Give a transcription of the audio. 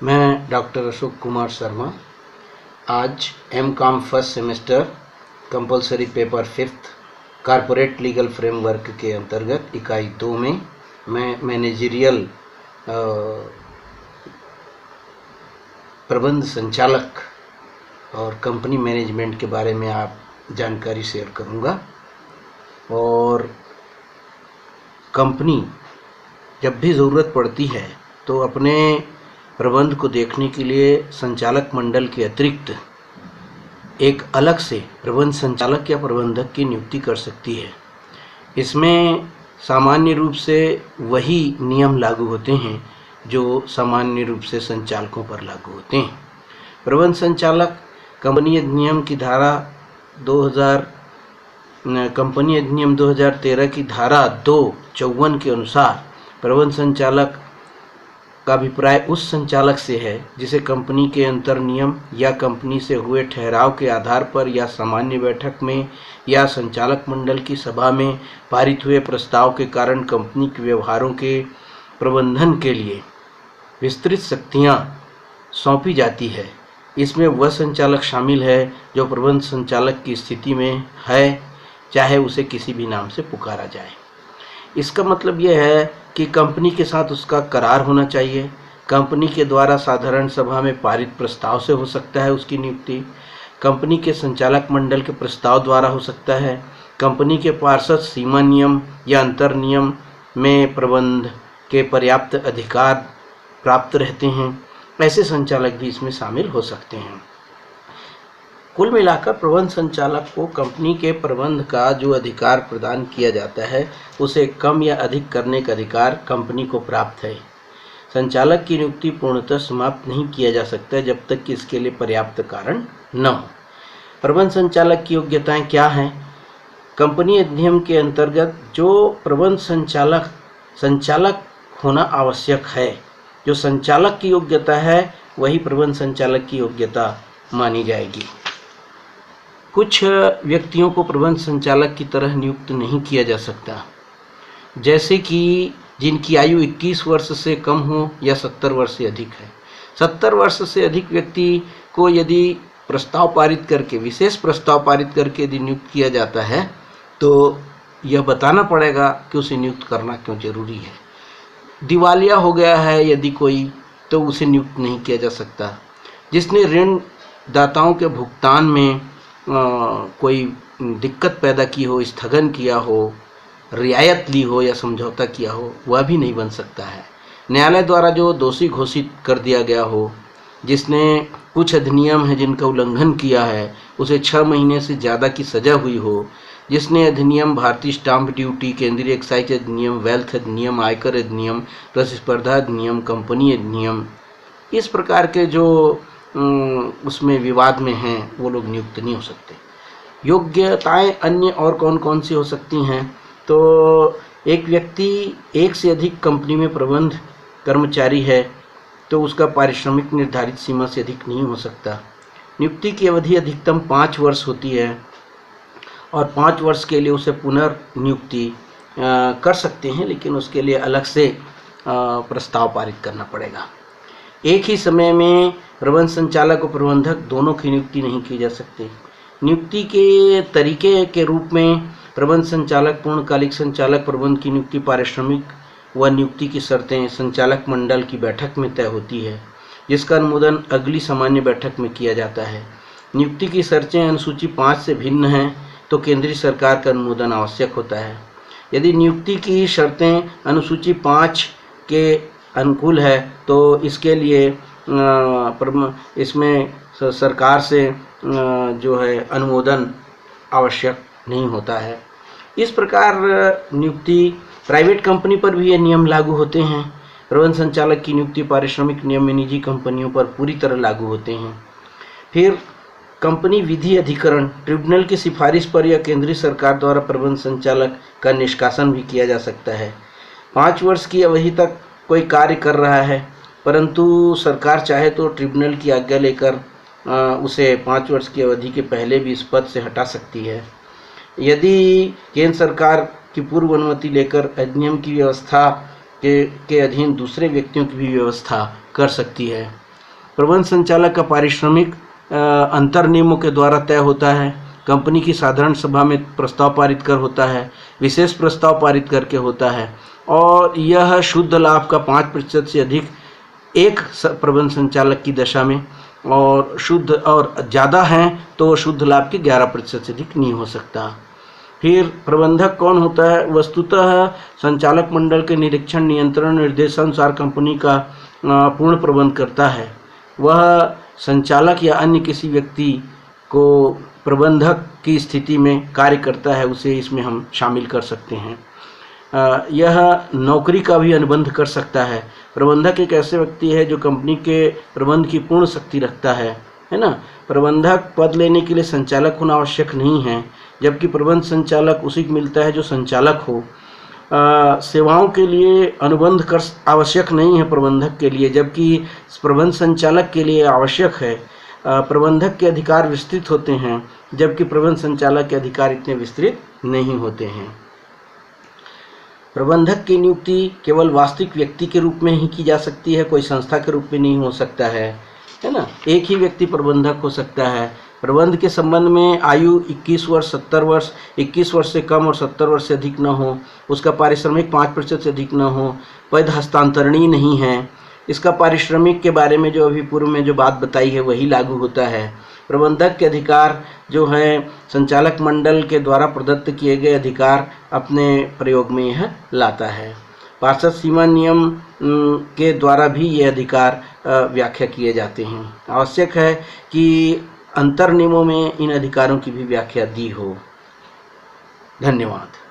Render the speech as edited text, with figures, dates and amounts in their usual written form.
मैं डॉक्टर अशोक कुमार शर्मा आज M.Com first semester compulsory paper fifth corporate legal framework के अंतर्गत इकाई 2 में मैं मैनेजरियल प्रबंध संचालक और कंपनी मैनेजमेंट के बारे में आप जानकारी शेयर करूंगा। और कंपनी जब भी ज़रूरत पड़ती है तो अपने प्रबंध को देखने के लिए संचालक मंडल के अतिरिक्त एक अलग से प्रबंध संचालक या प्रबंधक की नियुक्ति कर सकती है। इसमें सामान्य रूप से वही नियम लागू होते हैं जो सामान्य रूप से संचालकों पर लागू होते हैं। प्रबंध संचालक कंपनी अधिनियम 2013 की धारा 254 के अनुसार प्रबंध संचालक का अभिप्राय उस संचालक से है जिसे कंपनी के अंतर नियम या कंपनी से हुए ठहराव के आधार पर या सामान्य बैठक में या संचालक मंडल की सभा में पारित हुए प्रस्ताव के कारण कंपनी के व्यवहारों के प्रबंधन के लिए विस्तृत शक्तियां सौंपी जाती है। इसमें वह संचालक शामिल है जो प्रबंध संचालक की स्थिति में है, चाहे उसे किसी भी नाम से पुकारा जाए। इसका मतलब यह है कि कंपनी के साथ उसका करार होना चाहिए। कंपनी के द्वारा साधारण सभा में पारित प्रस्ताव से हो सकता है उसकी नियुक्ति। कंपनी के संचालक मंडल के प्रस्ताव द्वारा हो सकता है। कंपनी के पार्षद सीमा नियम या अंतर नियम में प्रबंध के पर्याप्त अधिकार प्राप्त रहते हैं। ऐसे संचालक भी इसमें शामिल हो सकते हैं। कुल मिलाकर प्रबंध संचालक को कंपनी के प्रबंध का जो अधिकार प्रदान किया जाता है उसे कम या अधिक करने का अधिकार कंपनी को प्राप्त है। संचालक की नियुक्ति पूर्णतः समाप्त नहीं किया जा सकता जब तक कि इसके लिए पर्याप्त कारण न हो। प्रबंध संचालक की योग्यताएं क्या हैं? कंपनी अधिनियम के अंतर्गत जो प्रबंध संचालक होना आवश्यक है, जो संचालक की योग्यता है वही प्रबंध संचालक की योग्यता मानी जाएगी। कुछ व्यक्तियों को प्रबंध संचालक की तरह नियुक्त नहीं किया जा सकता, जैसे कि जिनकी आयु 21 वर्ष से कम हो या 70 वर्ष से अधिक है। 70 वर्ष से अधिक व्यक्ति को यदि प्रस्ताव पारित करके, विशेष प्रस्ताव पारित करके यदि नियुक्त किया जाता है तो यह बताना पड़ेगा कि उसे नियुक्त करना क्यों जरूरी है। दिवालिया हो गया है यदि कोई, तो उसे नियुक्त नहीं किया जा सकता। जिसने ऋण दाताओं के भुगतान में कोई दिक्कत पैदा की हो, स्थगन किया हो, रियायत ली हो या समझौता किया हो, वह भी नहीं बन सकता है। न्यायालय द्वारा जो दोषी घोषित कर दिया गया हो, जिसने कुछ अधिनियम है जिनका उल्लंघन किया है, उसे 6 महीने से ज़्यादा की सज़ा हुई हो, जिसने अधिनियम भारतीय स्टाम्प ड्यूटी, केंद्रीय एक्साइज अधिनियम, वेल्थ अधिनियम, आयकर अधिनियम, प्रतिस्पर्धा अधिनियम, कंपनी अधिनियम, इस प्रकार के जो उसमें विवाद में हैं वो लोग नियुक्त नहीं हो सकते। योग्यताएं अन्य और कौन कौन सी हो सकती हैं? तो एक व्यक्ति एक से अधिक कंपनी में प्रबंध कर्मचारी है तो उसका पारिश्रमिक निर्धारित सीमा से अधिक नहीं हो सकता। नियुक्ति की अवधि अधिकतम 5 वर्ष होती है और 5 वर्ष के लिए उसे पुनर्नियुक्ति कर सकते हैं, लेकिन उसके लिए अलग से प्रस्ताव पारित करना पड़ेगा। एक ही समय में प्रबंध संचालक और प्रबंधक दोनों की नियुक्ति नहीं की जा सकती। नियुक्ति के तरीके के रूप में प्रबंध संचालक, पूर्णकालिक संचालक, प्रबंध की नियुक्ति, पारिश्रमिक व नियुक्ति की शर्तें संचालक मंडल की बैठक में तय होती है, जिसका अनुमोदन अगली सामान्य बैठक में किया जाता है। नियुक्ति की शर्तें अनुसूची 5 से भिन्न हैं तो केंद्रीय सरकार का अनुमोदन आवश्यक होता है। यदि नियुक्ति की शर्तें अनुसूची 5 के अनुकूल है तो इसके लिए इसमें सरकार से जो है अनुमोदन आवश्यक नहीं होता है। इस प्रकार नियुक्ति प्राइवेट कंपनी पर भी ये नियम लागू होते हैं। प्रबंध संचालक की नियुक्ति पारिश्रमिक नियम में निजी कंपनियों पर पूरी तरह लागू होते हैं। फिर कंपनी विधि अधिकरण, ट्रिब्यूनल की सिफारिश पर या केंद्रीय सरकार द्वारा प्रबंध संचालक का निष्कासन भी किया जा सकता है। 5 वर्ष की अवधि तक कोई कार्य कर रहा है परंतु सरकार चाहे तो ट्रिब्यूनल की आज्ञा लेकर उसे 5 वर्ष की अवधि के पहले भी इस पद से हटा सकती है। यदि केंद्र सरकार की पूर्व अनुमति लेकर अधिनियम की व्यवस्था के अधीन दूसरे व्यक्तियों की भी व्यवस्था कर सकती है। प्रबंध संचालक का पारिश्रमिक अंतर नियमों के द्वारा तय होता है। कंपनी की साधारण सभा में प्रस्ताव पारित कर होता है, विशेष प्रस्ताव पारित करके होता है, और यह शुद्ध लाभ का 5% से अधिक एक प्रबंध संचालक की दशा में, और शुद्ध और ज़्यादा हैं तो शुद्ध लाभ के 11% से अधिक नहीं हो सकता। फिर प्रबंधक कौन होता है? वस्तुतः संचालक मंडल के निरीक्षण, नियंत्रण, निर्देशानुसार कंपनी का पूर्ण प्रबंध करता है। वह संचालक या अन्य किसी व्यक्ति को प्रबंधक की स्थिति में कार्य करता है, उसे इसमें हम शामिल कर सकते हैं। यह नौकरी का भी अनुबंध कर सकता है। प्रबंधक एक ऐसे व्यक्ति है जो कंपनी के प्रबंध की पूर्ण शक्ति रखता है ना। प्रबंधक पद लेने के लिए संचालक होना आवश्यक नहीं है, जबकि प्रबंध संचालक उसी को मिलता है जो संचालक हो। सेवाओं के लिए अनुबंध कर आवश्यक नहीं है प्रबंधक के लिए, जबकि प्रबंध संचालक के लिए आवश्यक है। प्रबंधक के अधिकार विस्तृत होते हैं, जबकि प्रबंध संचालक के अधिकार इतने विस्तृत नहीं होते हैं। प्रबंधक की नियुक्ति केवल वास्तविक व्यक्ति के रूप में ही की जा सकती है, कोई संस्था के रूप में नहीं हो सकता है ना। एक ही व्यक्ति प्रबंधक हो सकता है। प्रबंध के संबंध में आयु 21 वर्ष, 70 वर्ष, 21 वर्ष से कम और 70 वर्ष से अधिक न हो, उसका पारिश्रमिक 5% से अधिक न हो, पद हस्तांतरणीय नहीं है। इसका पारिश्रमिक के बारे में जो अभी पूर्व में जो बात बताई है वही लागू होता है। प्रबंधक के अधिकार जो है संचालक मंडल के द्वारा प्रदत्त किए गए अधिकार अपने प्रयोग में यह लाता है। पार्षद सीमा नियम के द्वारा भी ये अधिकार व्याख्या किए जाते हैं। आवश्यक है कि अंतर नियमों में इन अधिकारों की भी व्याख्या दी हो। धन्यवाद।